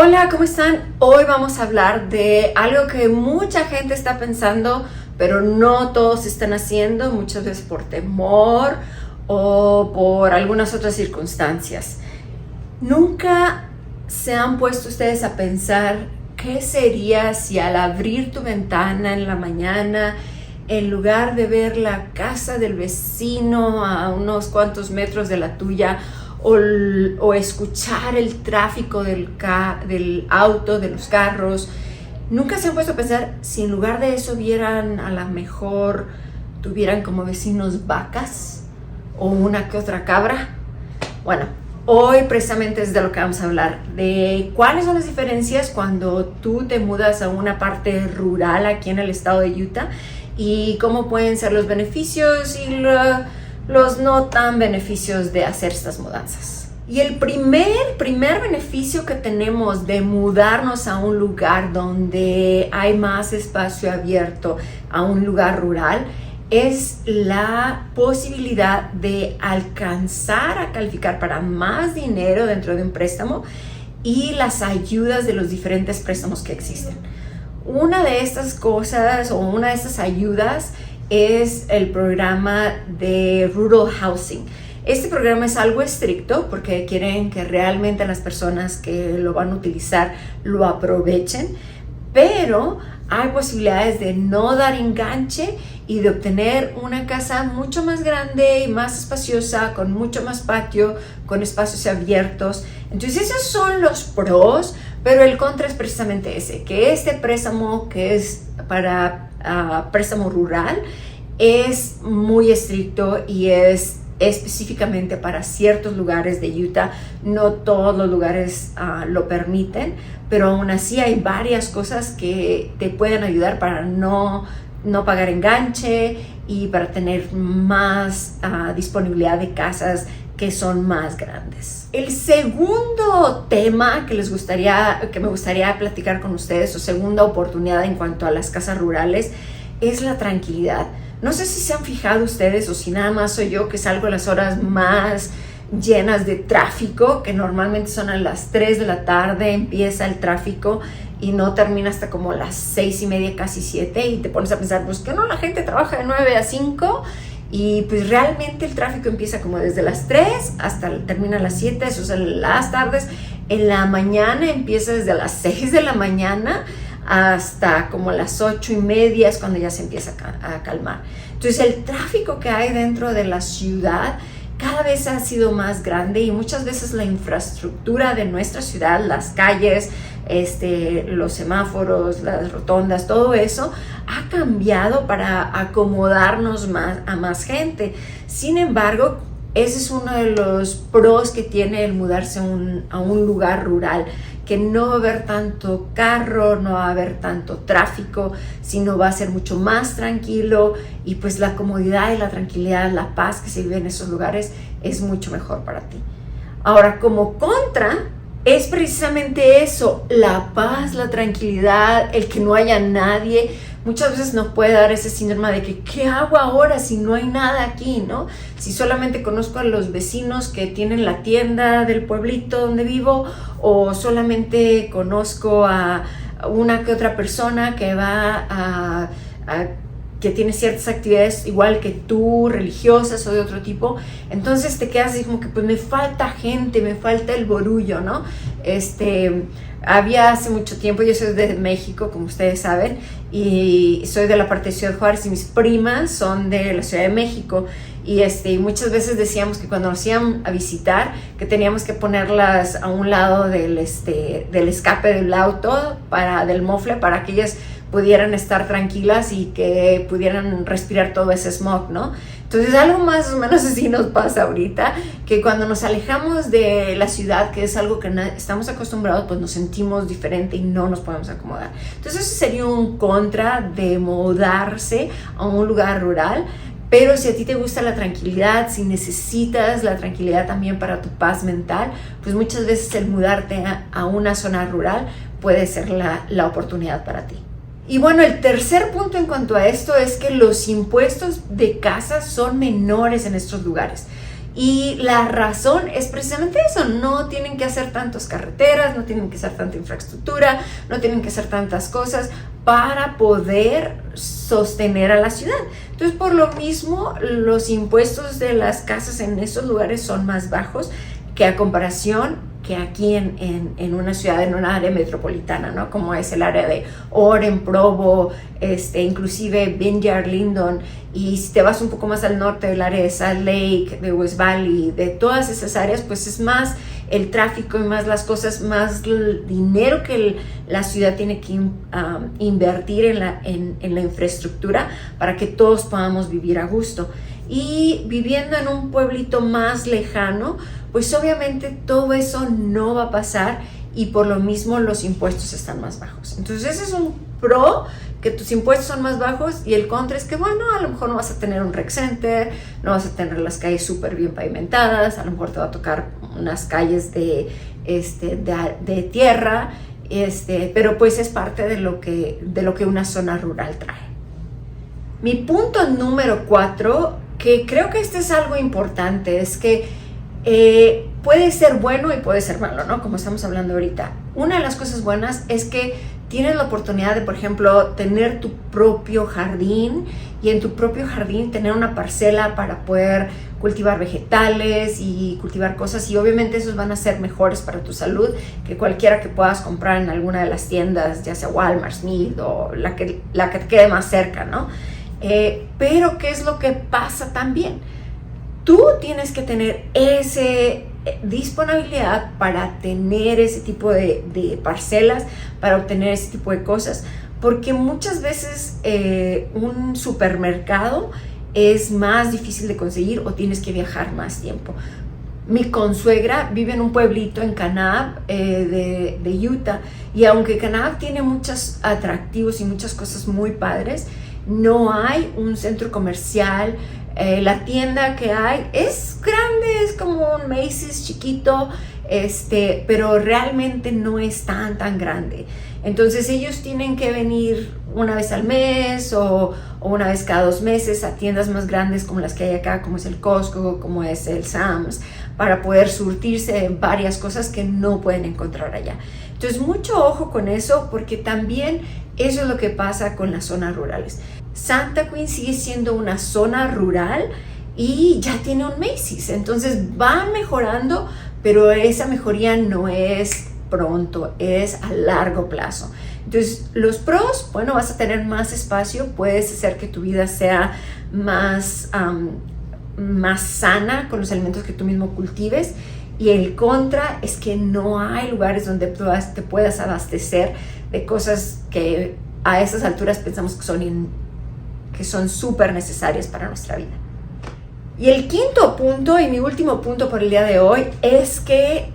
Hola, ¿cómo están? Hoy vamos a hablar de algo que mucha gente está pensando, pero no todos están haciendo, muchas veces por temor o por algunas otras circunstancias. ¿Nunca se han puesto ustedes a pensar qué sería si al abrir tu ventana en la mañana, en lugar de ver la casa del vecino a unos cuantos metros de la tuya, o escuchar el tráfico del auto, de los carros? ¿Nunca se han puesto a pensar si en lugar de eso vieran, a lo mejor tuvieran como vecinos vacas o una que otra cabra? Bueno, hoy precisamente es de lo que vamos a hablar, de cuáles son las diferencias cuando tú te mudas a una parte rural aquí en el estado de Utah y cómo pueden ser los beneficios y los no tan beneficios de hacer estas mudanzas. Y el primer beneficio que tenemos de mudarnos a un lugar donde hay más espacio abierto, a un lugar rural, es la posibilidad de alcanzar a calificar para más dinero dentro de un préstamo y las ayudas de los diferentes préstamos que existen. Una de estas cosas o una de estas ayudas es el programa de Rural Housing. Este programa es algo estricto porque quieren que realmente las personas que lo van a utilizar lo aprovechen, pero hay posibilidades de no dar enganche y de obtener una casa mucho más grande y más espaciosa, con mucho más patio, con espacios abiertos. Entonces esos son los pros, pero el contra es precisamente ese, que este préstamo que es para préstamo rural es muy estricto y es específicamente para ciertos lugares de Utah. No todos los lugares lo permiten, pero aún así hay varias cosas que te pueden ayudar para no pagar enganche y para tener más disponibilidad de casas que son más grandes. El segundo tema que me gustaría platicar con ustedes, o segunda oportunidad en cuanto a las casas rurales, es la tranquilidad. No sé si se han fijado ustedes o si nada más soy yo que salgo a las horas más llenas de tráfico, que normalmente son a las 3 de la tarde, empieza el tráfico y no termina hasta como las 6:30, casi 7, y te pones a pensar, pues que no, la gente trabaja de 9 a 5 y pues realmente el tráfico empieza como desde las 3 hasta termina a las 7, eso es en las tardes. En la mañana empieza desde las 6 de la mañana hasta como las 8:30 es cuando ya se empieza a calmar. Entonces el tráfico que hay dentro de la ciudad cada vez ha sido más grande y muchas veces la infraestructura de nuestra ciudad, las calles, los semáforos, las rotondas, todo eso ha cambiado para acomodarnos a más gente. Sin embargo, ese es uno de los pros que tiene el mudarse a un lugar rural, que no va a haber tanto carro, no va a haber tanto tráfico, sino va a ser mucho más tranquilo y pues la comodidad y la tranquilidad, la paz que se vive en esos lugares es mucho mejor para ti. Ahora, como contra, es precisamente eso, la paz, la tranquilidad, el que no haya nadie. Muchas veces nos puede dar ese síndrome de que ¿qué hago ahora si no hay nada aquí, no? Si solamente conozco a los vecinos que tienen la tienda del pueblito donde vivo, o solamente conozco a una que otra persona que va que tiene ciertas actividades igual que tú, religiosas o de otro tipo. Entonces te quedas así como que pues me falta gente, me falta el borullo, ¿no? Había hace mucho tiempo, yo soy de México, como ustedes saben, y soy de la parte de Ciudad Juárez y mis primas son de la Ciudad de México. Y muchas veces decíamos que cuando nos iban a visitar, que teníamos que ponerlas a un lado del escape del auto, del mofle, para que ellas pudieran estar tranquilas y que pudieran respirar todo ese smog, ¿no? Entonces algo más o menos así nos pasa ahorita, que cuando nos alejamos de la ciudad, que es algo que estamos acostumbrados, pues nos sentimos diferente y no nos podemos acomodar. Entonces eso sería un contra de mudarse a un lugar rural. Pero si a ti te gusta la tranquilidad, si necesitas la tranquilidad también para tu paz mental, pues muchas veces el mudarte a una zona rural puede ser la oportunidad para ti. Y bueno, el tercer punto en cuanto a esto es que los impuestos de casa son menores en estos lugares. Y la razón es precisamente eso, no tienen que hacer tantas carreteras, no tienen que hacer tanta infraestructura, no tienen que hacer tantas cosas para poder sostener a la ciudad. Entonces, por lo mismo, los impuestos de las casas en esos lugares son más bajos que a comparación que aquí en una ciudad, en una área metropolitana, ¿no? Como es el área de Orem, Provo, inclusive Vineyard, Lyndon, y si te vas un poco más al norte del área de Salt Lake, de West Valley, de todas esas áreas, pues es más el tráfico y más las cosas, más el dinero que la ciudad tiene que invertir en la infraestructura para que todos podamos vivir a gusto. Y viviendo en un pueblito más lejano, pues obviamente todo eso no va a pasar y por lo mismo los impuestos están más bajos. Entonces ese es un pro, que tus impuestos son más bajos, y el contra es que, bueno, a lo mejor no vas a tener un rec center, no vas a tener las calles súper bien pavimentadas, a lo mejor te va a tocar unas calles de tierra, pero pues es parte de lo que una zona rural trae. Mi punto número 4, que creo que este es algo importante, es que puede ser bueno y puede ser malo, ¿no? Como estamos hablando ahorita. Una de las cosas buenas es que tienes la oportunidad de, por ejemplo, tener tu propio jardín, y en tu propio jardín tener una parcela para poder cultivar vegetales y cultivar cosas, y obviamente esos van a ser mejores para tu salud que cualquiera que puedas comprar en alguna de las tiendas, ya sea Walmart, Smith o la que te quede más cerca, ¿no? Pero ¿qué es lo que pasa también? Tú tienes que tener esa disponibilidad para tener ese tipo de parcelas, para obtener ese tipo de cosas, porque muchas veces un supermercado es más difícil de conseguir o tienes que viajar más tiempo. Mi consuegra vive en un pueblito en Kanab, de Utah, y aunque Kanab tiene muchos atractivos y muchas cosas muy padres, no hay un centro comercial. La tienda que hay es grande, es como un Macy's chiquito, pero realmente no es tan grande. Entonces ellos tienen que venir una vez al mes o una vez cada 2 meses a tiendas más grandes como las que hay acá, como es el Costco, como es el Sam's, para poder surtirse de varias cosas que no pueden encontrar allá. Entonces mucho ojo con eso, porque también eso es lo que pasa con las zonas rurales. Santa Queen sigue siendo una zona rural y ya tiene un Macy's, entonces van mejorando, pero esa mejoría no es pronto, es a largo plazo. Entonces los pros, bueno, vas a tener más espacio, puedes hacer que tu vida sea más sana con los alimentos que tú mismo cultives, y el contra es que no hay lugares donde te puedas abastecer de cosas que a esas alturas pensamos que son súper necesarias para nuestra vida. Y el quinto punto y mi último punto por el día de hoy es que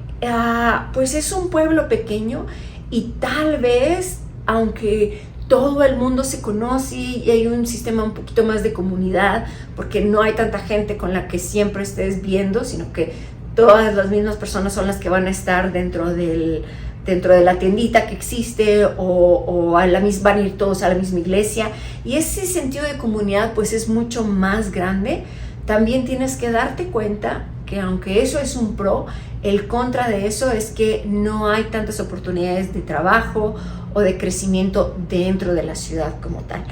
pues es un pueblo pequeño, y tal vez, aunque todo el mundo se conoce y hay un sistema un poquito más de comunidad, porque no hay tanta gente con la que siempre estés viendo, sino que todas las mismas personas son las que van a estar dentro de la tiendita que existe, o van a ir todos a la misma iglesia, y ese sentido de comunidad pues es mucho más grande. También tienes que darte cuenta que aunque eso es un pro, el contra de eso es que no hay tantas oportunidades de trabajo o de crecimiento dentro de la ciudad como tal.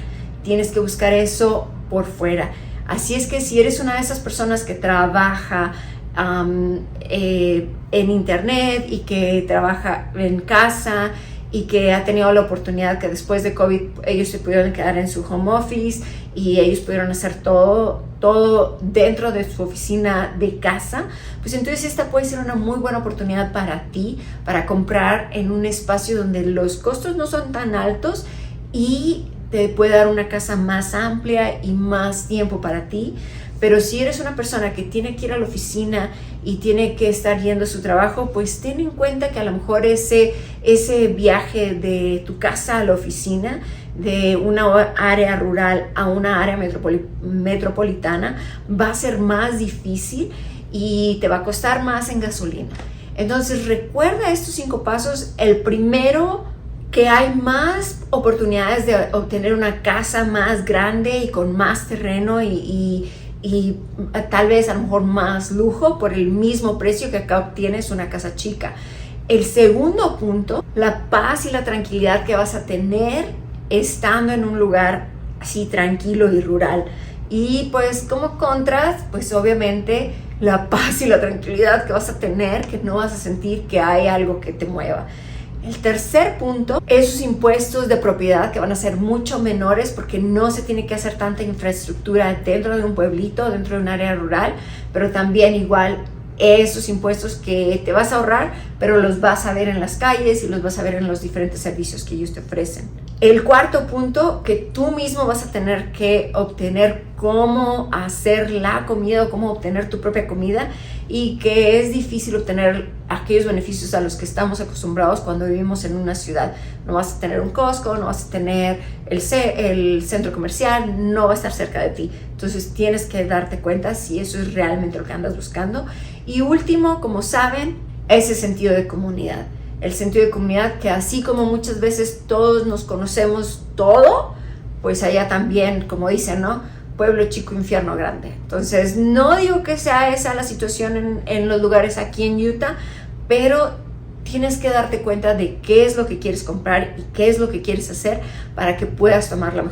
Tienes que buscar eso por fuera. Así es que si eres una de esas personas que trabaja en internet y que trabaja en casa y que ha tenido la oportunidad que después de COVID ellos se pudieron quedar en su home office y ellos pudieron hacer todo dentro de su oficina de casa, pues entonces esta puede ser una muy buena oportunidad para ti, para comprar en un espacio donde los costos no son tan altos y te puede dar una casa más amplia y más tiempo para ti. Pero si eres una persona que tiene que ir a la oficina y tiene que estar yendo a su trabajo, pues ten en cuenta que a lo mejor ese viaje de tu casa a la oficina, de una área rural a una área metropolitana, va a ser más difícil y te va a costar más en gasolina. Entonces recuerda estos 5 pasos. El primero, que hay más oportunidades de obtener una casa más grande y con más terreno y y tal vez a lo mejor más lujo por el mismo precio que acá obtienes una casa chica. El segundo punto, la paz y la tranquilidad que vas a tener estando en un lugar así tranquilo y rural. Y pues como contras, pues obviamente la paz y la tranquilidad que vas a tener, que no vas a sentir que hay algo que te mueva. El tercer punto, esos impuestos de propiedad que van a ser mucho menores porque no se tiene que hacer tanta infraestructura dentro de un pueblito, dentro de un área rural, pero también igual esos impuestos que te vas a ahorrar, pero los vas a ver en las calles y los vas a ver en los diferentes servicios que ellos te ofrecen. El cuarto punto, que tú mismo vas a tener que obtener cómo hacer la comida o cómo obtener tu propia comida, y que es difícil obtener aquellos beneficios a los que estamos acostumbrados cuando vivimos en una ciudad. No vas a tener un Costco, no vas a tener el centro comercial, no va a estar cerca de ti. Entonces tienes que darte cuenta si eso es realmente lo que andas buscando. Y último, como saben, ese sentido de comunidad. El sentido de comunidad, que así como muchas veces todos nos conocemos todo, pues allá también, como dicen, ¿no? Pueblo chico, infierno grande. Entonces, no digo que sea esa la situación en los lugares aquí en Utah, pero tienes que darte cuenta de qué es lo que quieres comprar y qué es lo que quieres hacer para que puedas tomar la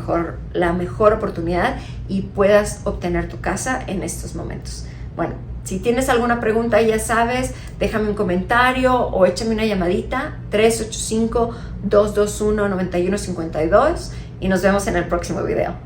mejor oportunidad y puedas obtener tu casa en estos momentos. Bueno, si tienes alguna pregunta, ya sabes, déjame un comentario o échame una llamadita, 385-221-9152, y nos vemos en el próximo video.